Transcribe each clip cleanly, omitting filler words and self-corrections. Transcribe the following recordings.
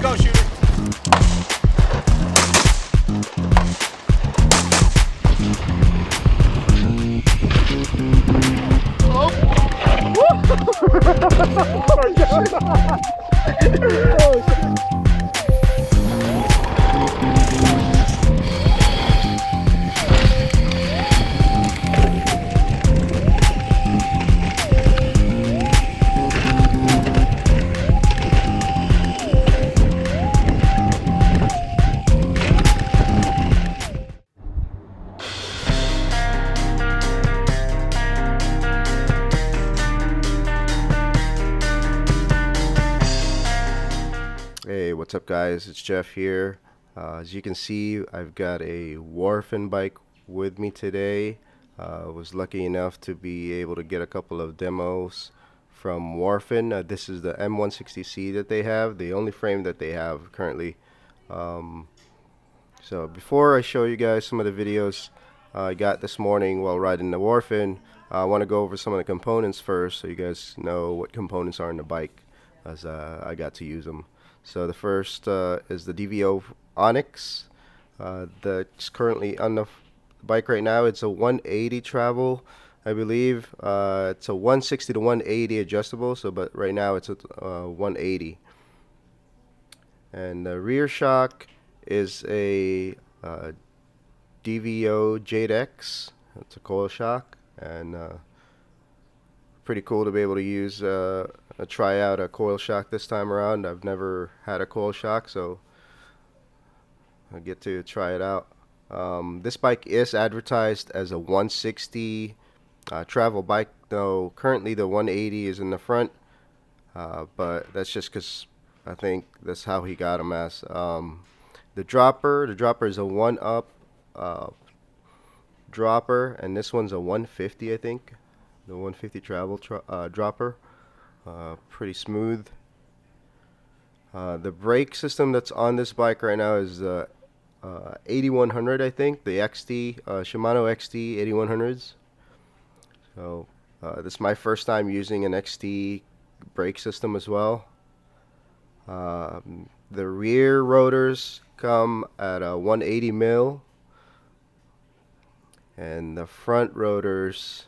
go, shooter. Hey, what's up guys? It's Jeff here. As you can see, I've got a Warphen bike with me today. Was lucky enough to be able to get a couple of demos from Warphen. This is the M160C that they have, the only frame that they have currently. So before I show you guys some of the videos I got this morning while riding the Warphen, I want to go over some of the components first so you guys know what components are in the bike, as I got to use them. So the first is the DVO Onyx that's currently on the bike right now. It's a 180 travel, I believe. It's a 160 to 180 adjustable, so but right now it's at 180. And the rear shock is a DVO Jade X. It's a coil shock, and pretty cool to be able to use try out a coil shock this time around. I've never had a coil shock, so I get to try it out. This bike is advertised as a 160 travel bike, though currently the 180 is in the front, but that's just because I think that's how he got them as. The dropper is a 1-up dropper, and this one's a 150, I think. The 150 travel dropper. Pretty smooth. The brake system that's on this bike right now is the 8100, I think, the XT Shimano XT 8100s. So this is my first time using an XT brake system as well. The rear rotors come at a 180 mil, and the front rotors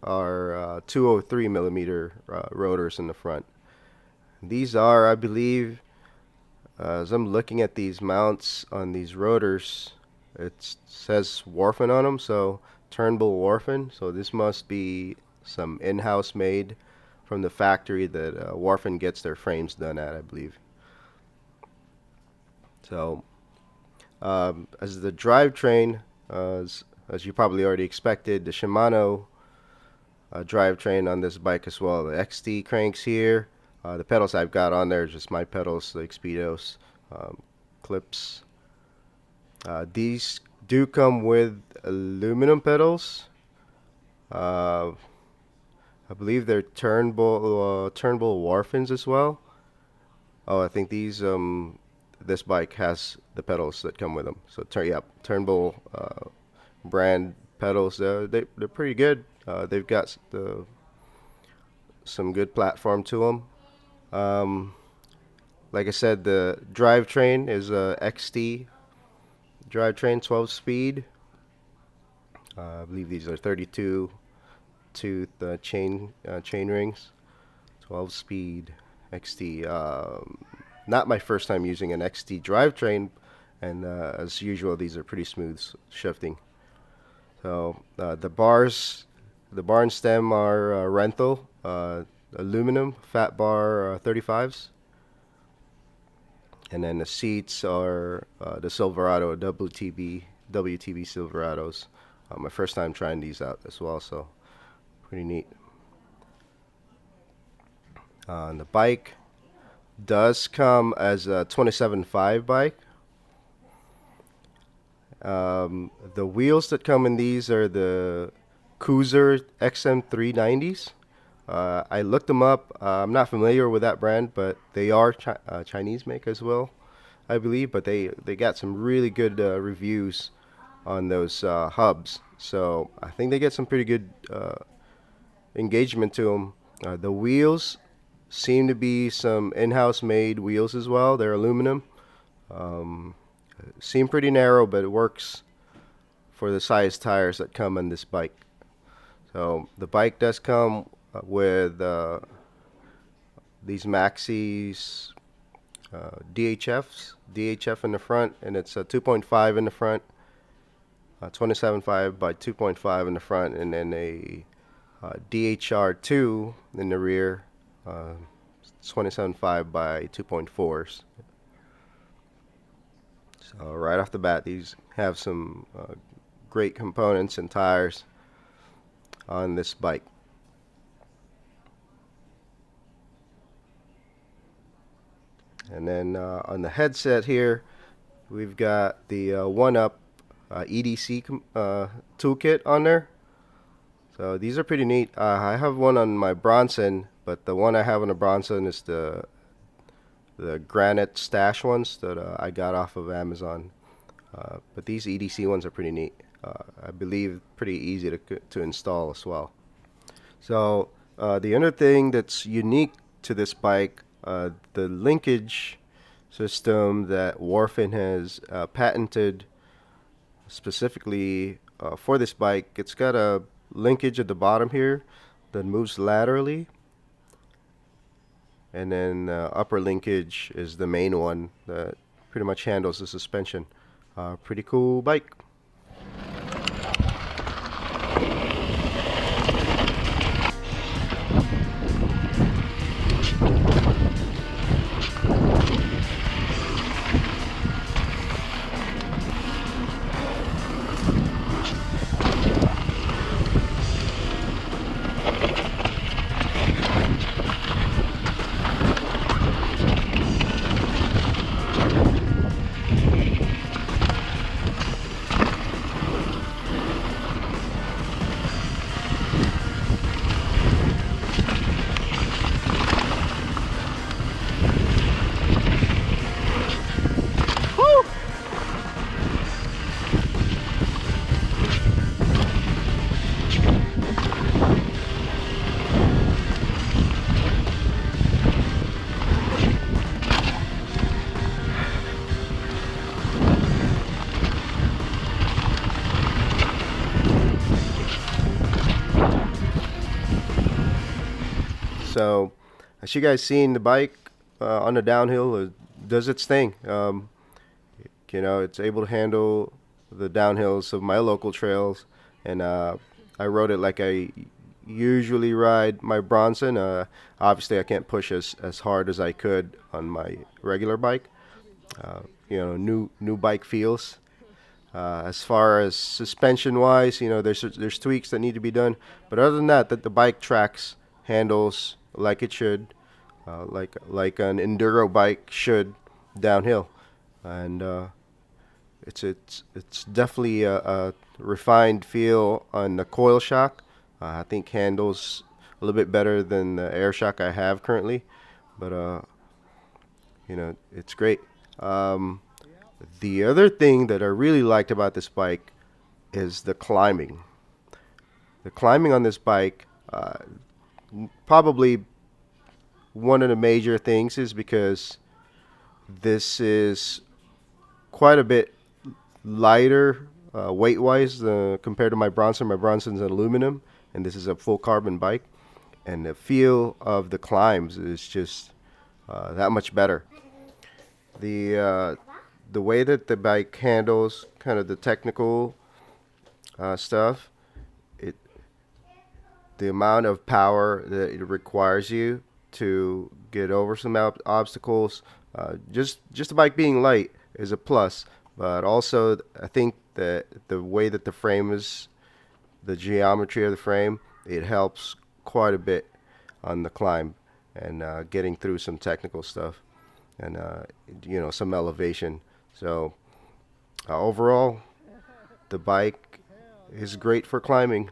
are 203 millimeter rotors in the front. These are, I believe, as I'm looking at these mounts on these rotors, it says Warphen on them, so Turnbull Warphen. So this must be some in-house made from the factory that Warphen gets their frames done at, I believe. So as the drivetrain, as you probably already expected, the Shimano drivetrain on this bike as well. The XT cranks here. The pedals I've got on there are just my pedals, the Expedos clips. These do come with aluminum pedals. I believe they're Turnbull Warphens as well. Oh, I think these this bike has the pedals that come with them. So Turnbull brand pedals. They're pretty good. They've got some good platform to them. Like I said, the drivetrain is a XT drivetrain, 12 speed. I believe these are 32 tooth chain rings, 12 speed XT. Not my first time using an XT drivetrain, and as usual, these are pretty smooth shifting. So the bar and stem are Renthal aluminum fat bar 35s, and then the seats are the Silverado WTB Silverados. My first time trying these out as well, so pretty neat. The bike does come as a 27.5 bike. The wheels that come in these are the Cruiser XM390s. I looked them up. I'm not familiar with that brand, but they are Chinese make as well, I believe. But they got some really good reviews on those hubs. So I think they get some pretty good engagement to them. The wheels seem to be some in-house made wheels as well. They're aluminum. Seem pretty narrow, but it works for the size tires that come on this bike. So the bike does come with these Maxis DHF in the front, and it's a 2.5 in the front, 27.5 by 2.5 in the front, and then a DHR2 in the rear, 27.5 by 2.4s. So right off the bat, these have some great components and tires on this bike. And then on the headset here, we've got the One-Up EDC toolkit on there. So these are pretty neat. I have one on my Bronson, but the one I have on the Bronson is the granite stash ones that I got off of Amazon. But these EDC ones are pretty neat. I believe pretty easy to install as well. So the other thing that's unique to this bike, the linkage system that Warphen has patented specifically for this bike. It's got a linkage at the bottom here that moves laterally, and then upper linkage is the main one that pretty much handles the suspension. Pretty cool bike. So, as you guys seen, the bike on the downhill does its thing. You know, it's able to handle the downhills of my local trails, and I rode it like I usually ride my Bronson. Obviously, I can't push as hard as I could on my regular bike. You know, new bike feels. As far as suspension wise, you know, there's tweaks that need to be done, but other than that, the bike tracks, handles like it should, like an enduro bike should downhill, and it's definitely a refined feel on the coil shock. I think handles a little bit better than the air shock I have currently, but you know, it's great. The other thing that I really liked about this bike is the climbing. The climbing on this bike, probably one of the major things is because this is quite a bit lighter weight-wise compared to my Bronson. My Bronson's aluminum, and this is a full carbon bike, and the feel of the climbs is just that much better. The way that the bike handles kind of the technical stuff, the amount of power that it requires you to get over some obstacles, just the bike being light is a plus, but also I think that the way that the frame is, the geometry of the frame, it helps quite a bit on the climb and getting through some technical stuff and you know, some elevation. So overall, the bike is great for climbing.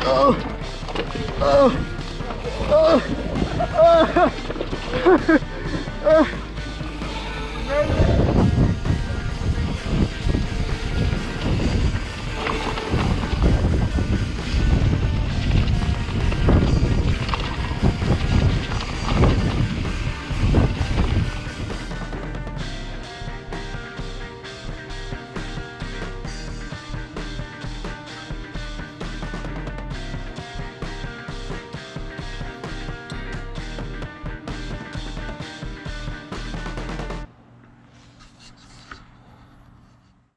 Oh, oh, oh, oh.